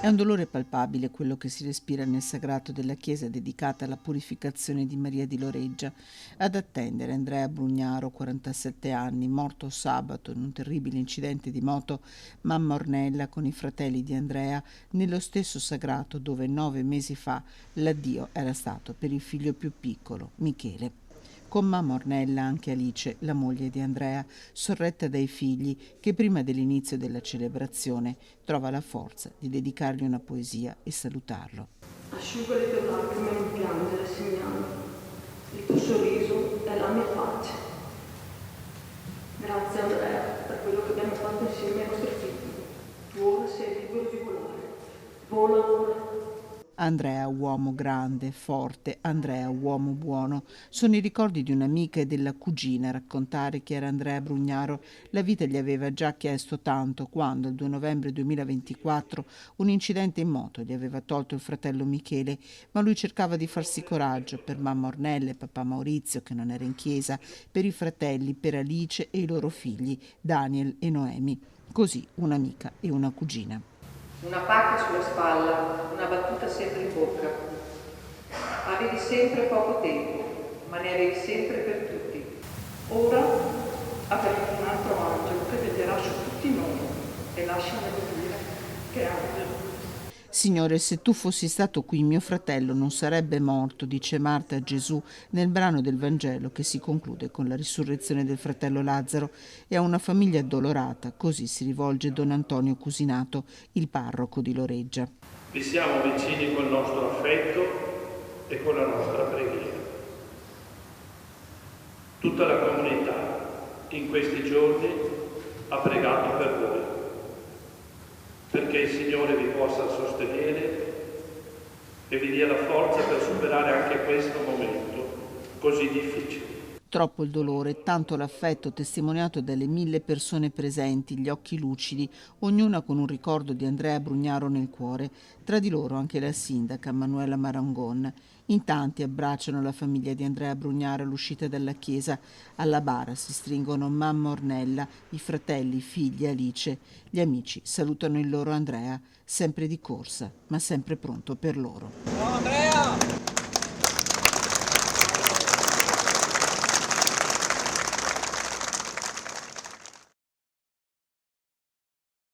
È un dolore palpabile quello che si respira nel sagrato della chiesa dedicata alla purificazione di Maria di Loreggia. Ad attendere Andrea Brugnaro, 47 anni, morto sabato in un terribile incidente di moto, mamma Ornella con i fratelli di Andrea, nello stesso sagrato dove 9 mesi fa l'addio era stato per il figlio più piccolo, Michele. Con mamma Ornella anche Alice, la moglie di Andrea, sorretta dai figli, che prima dell'inizio della celebrazione trova la forza di dedicargli una poesia e salutarlo. Asciuga le tue lacrime e non piangere, Signore. Il tuo sorriso è la mia pace. Grazie Andrea per quello che abbiamo fatto insieme ai nostri figli. Tu ora sei libero di volare. Vola ora. Andrea, uomo grande, forte, Andrea, uomo buono. Sono i ricordi di un'amica e della cugina a raccontare chi era Andrea Brugnaro. La vita gli aveva già chiesto tanto quando, il 2 novembre 2024, un incidente in moto gli aveva tolto il fratello Michele, ma lui cercava di farsi coraggio per mamma Ornella e papà Maurizio, che non era in chiesa, per i fratelli, per Alice e i loro figli, Daniel e Noemi. Così un'amica e una cugina. Una pacca sulla spalla, una battuta sempre in bocca. Avevi sempre poco tempo, ma ne avevi sempre per tutti. Ora avremo un altro angelo che veglierà su tutti noi e lasciamelo dire che è angelo. Signore, se tu fossi stato qui, mio fratello non sarebbe morto, dice Marta a Gesù nel brano del Vangelo che si conclude con la risurrezione del fratello Lazzaro, e a una famiglia addolorata, così si rivolge Don Antonio Cusinato, il parroco di Loreggia. Vi siamo vicini col nostro affetto e con la nostra preghiera. Tutta la comunità in questi giorni ha pregato per voi, perché il Signore vi possa sostenere e vi dia la forza per superare anche questo momento così difficile. Troppo il dolore, tanto l'affetto testimoniato dalle 1000 persone presenti, gli occhi lucidi, ognuna con un ricordo di Andrea Brugnaro nel cuore, tra di loro anche la sindaca Manuela Marangon. In tanti abbracciano la famiglia di Andrea Brugnaro all'uscita dalla chiesa. Alla bara si stringono mamma Ornella, i fratelli, i figli, Alice. Gli amici salutano il loro Andrea, sempre di corsa, ma sempre pronto per loro. Ciao Andrea!